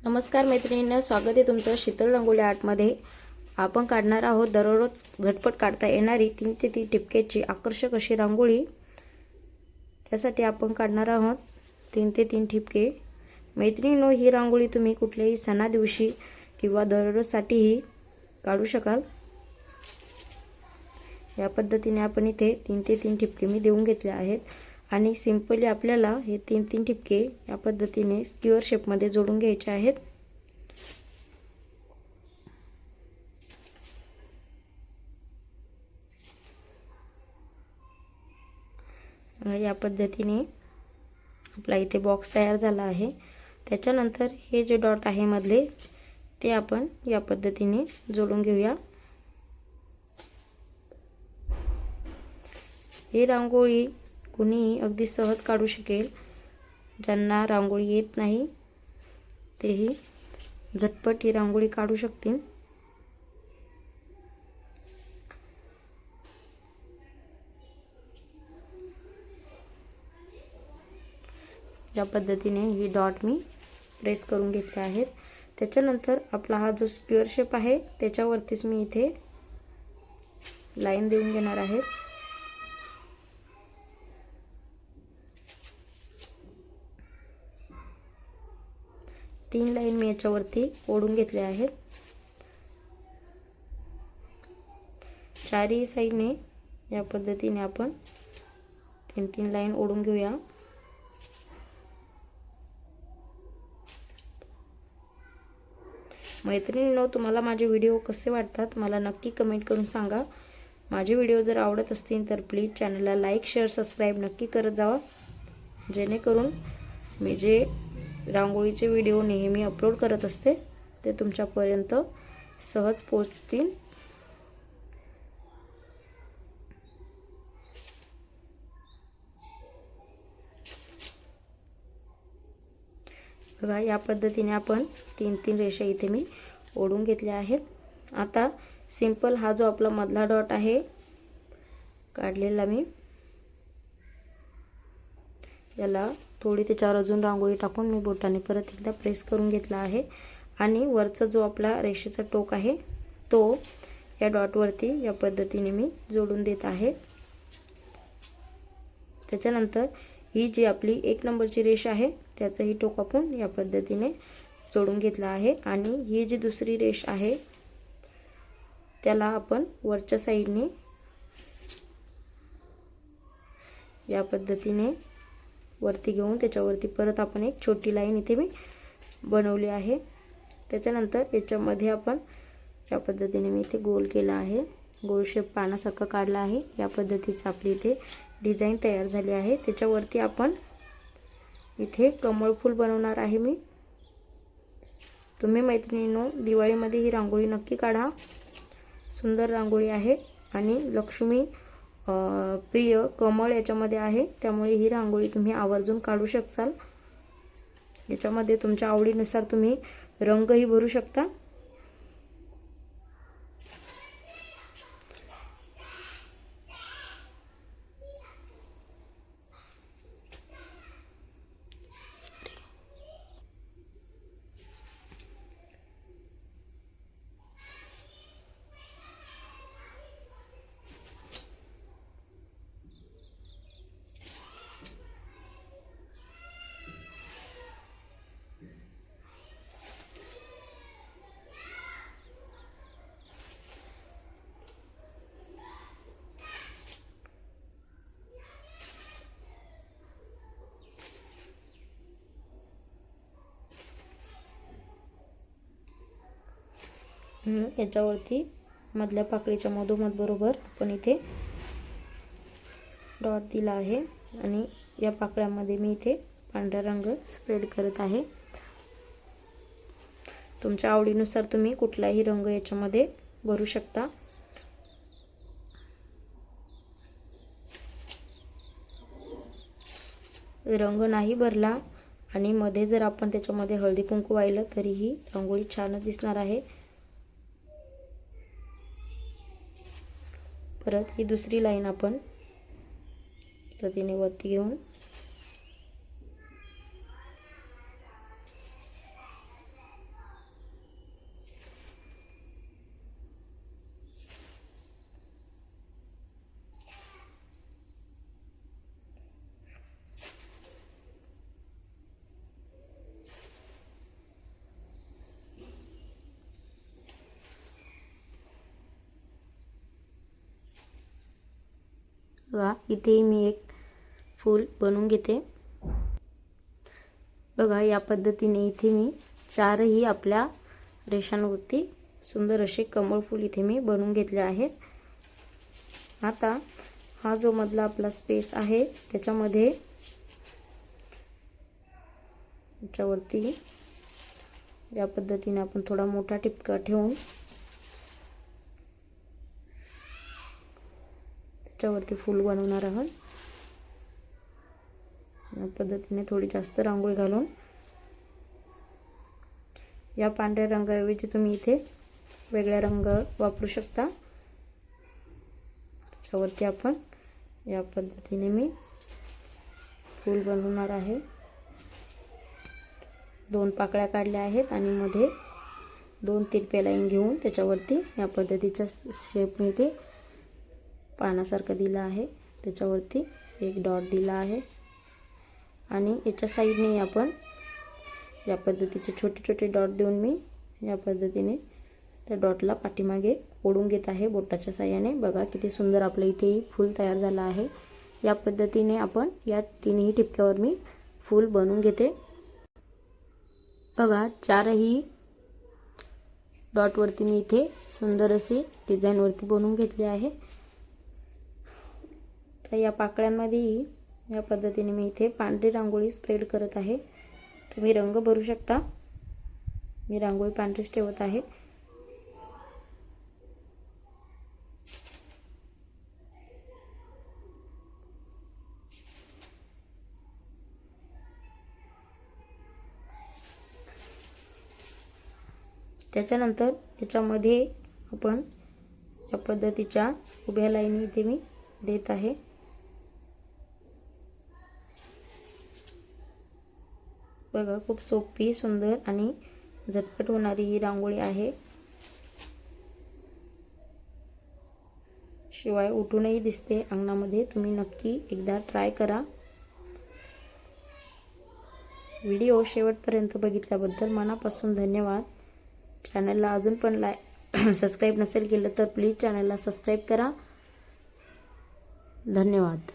नमस्कार मैत्रिणींनो, स्वागत आहे तुमचं शीतल रंगोली आर्टमध्ये। आपण काढणार आहोत दररोज झटपट काढता येणारी 3 ते 3 टिपक्याची आकर्षक अशी रांगोळी। त्यासाठी आपण काढणार आहोत 3 ते 3 ठिपके। मैत्रिणींनो, ही रांगोळी तुम्ही कुठल्याही सणा दिवशी किंवा दररोजसाठीही काढू शकाल। या पद्धतीने आपण इथे 3 ते 3 ठिपके मी देऊन घेतले आहेत आणि सिंपली आपल्याला हे 3 ठिपके या पद्धतीने स्क्वेअर शेप मध्ये जोडून घ्यायचे आहेत। या पद्धतीने आपला इथे बॉक्स तयार झाला आहे। त्याच्यानंतर हे जे डॉट आहे मधले ते आपण या पद्धतीने जोडून घेऊया। ही रांगोळी कुणी अगदी सहज काढू शकेल। ज्यांना रांगोळी येत नाही तेही झटपट ही रांगोळी काढू शकतील। या पद्धतीने ही डॉट मी प्रेस करून घेतले आहेत। त्याच्यानंतर आपला हा जो स्क्वेअर शेप आहे त्याच्यावरतीच मी इथे लाईन देऊन घेणार आहे। तीन लाईन मी याच्यावरती ओढून घेतले आहेत। चारही साइडने या पद्धतीने आपण तीन लाईन ओढून घेऊया। मैत्रिणींनो, तुम्हाला माझे व्हिडिओ कसे वाटतात मला नक्की कमेंट करून सांगा। माझे व्हिडिओ जर आवडत असतील तर प्लीज चॅनलला लाईक शेअर सबस्क्राइब नक्की करत जावा, जेणेकरून मी जे रांगोळीचे व्हिडिओ नेहमी अपलोड करत असते ते तुमच्यापर्यंत सहज पोहोचतील। बघा, या पद्धतीने आपण तीन रेषा इथे मी ओढून घेतल्या आहेत। आता सिंपल हा जो आपला मधला डॉट आहे काढलेला मी याला थोडी त्याच्यावर अजून रांगोळी टाकून मी बोटाने परत एकदा प्रेस करून घेतला आहे आणि वरचा जो आपला रेषेचा टोक आहे तो या डॉट वरती या पद्धतीने मी जोडून देत आहे। त्याच्यानंतर ही जी आपली 1 नंबरची रेष आहे त्याचंही टोक आपण या पद्धतीने जोडून घेतला आहे आणि ही जी दुसरी रेष आहे त्याला आपण वरच्या साइडने या पद्धतीने वरती घेऊन त्याच्यावरती परत आपण एक छोटी लाईन इथे मी बनवली आहे। त्याच्यानंतर याच्यामध्ये आपण या पद्धतीने मी इथे गोल केला आहे, गोल शेप पानासारखा काढला आहे। या पद्धतीची आपली इथे डिझाइन तयार झाली आहे। त्याच्यावरती आपण इथे कमळ फूल बनवणार आहे मी। तुम्ही मैत्रिणींनो, दिवाळीमध्ये ही रांगोळी नक्की काढा। सुंदर रांगोळी आहे आणि लक्ष्मी प्रिय कमळ याच्यामध्ये आहे, त्यामुळे ही रांगोळी तुम्ही आवर्जून काढू शकाल। याच्यामध्ये तुमच्या आवडीनुसार तुम्ही रंगही भरू शकता। याच्यावरती मधल्या पाकळीच्या मधोमध बरोबर आपण इथे डॉट दिला आहे आणि या पाकळ्यामध्ये मी इथे पांढरा रंग स्प्रेड करत आहे। तुमच्या आवडीनुसार तुम्ही कुठलाही रंग याच्यामध्ये भरू शकता। रंग नाही भरला आणि मध्ये जर आपण त्याच्यामध्ये हळदी कुंकू वाहिलं तरीही रांगोळी छान दिसणार आहे। परत ही दुसरी लाईन आपण पद्धतीने वरती घेऊन बघा इथे मी एक फूल बनवून घेते। बघा या पद्धतीने इथे मी 4ही आपल्या रेषांवरती सुंदर असे कमळ फूल इथे मी बनवून घेतले आहेत। आता हा जो मधला आपला स्पेस आहे त्याच्यामध्ये याच्यावरती या पद्धतीने आपण थोडा मोठा टिपका ठेवून त्याच्यावरती फूल बनवणार आहोत। या पद्धतीने थोडी जास्त रांगोळी घालून या पांढऱ्या रंगाऐवजी तुम्ही इथे वेगळा रंग वापरू शकता। त्याच्यावरती आपण या पद्धतीने मी फूल बनवणार आहे। 2 पाकळ्या काढल्या आहेत आणि मध्ये 2 तिरप्या लाईन घेऊन त्याच्यावरती या पद्धतीचा शेप मी इथे पानासारखा दिला आहे। त्याच्यावरती एक डॉट दिला आहे आणि याच्या साईडने आपण या पद्धतीचे छोटे छोटे डॉट देऊन मी या पद्धतीने त्या डॉटला पाठीमागे ओढून घेत आहे बोटाच्या साहाय्याने। बघा किती सुंदर आपल्या इथे फूल तयार झाला आहे। या पद्धतीने आपण या तिन्ही ठिपक्यावर मी फूल बनवून घेते। बघा 4ही डॉट वरती मी इथे सुंदर अशी डिझाइन वरती बनवून घेतली आहे। तर या पाकळ्यांमध्ये या पद्धतीने मी इथे पांढरी रांगोळी स्प्रेड करत आहे। तुम्ही रंग भरू शकता, मी रांगोळी पांढरीच ठेवत आहे। त्याच्यानंतर याच्यामध्ये आपण या पद्धतीच्या उभ्या लाईनी इथे मी देत आहे। बघा खूप सोपी, सुंदर आणि झटपट होणारी ही रांगोळी आहे। शिवाय उठूनही दिसते अंगणामध्ये। तुम्ही नक्की एकदा ट्राय करा। व्हिडिओ शेवटपर्यंत बघितल्याबद्दल मनापासून धन्यवाद। चॅनलला अजून पण सबस्क्राईब नसेल केलं तर प्लीज चॅनलला सबस्क्राईब करा। धन्यवाद।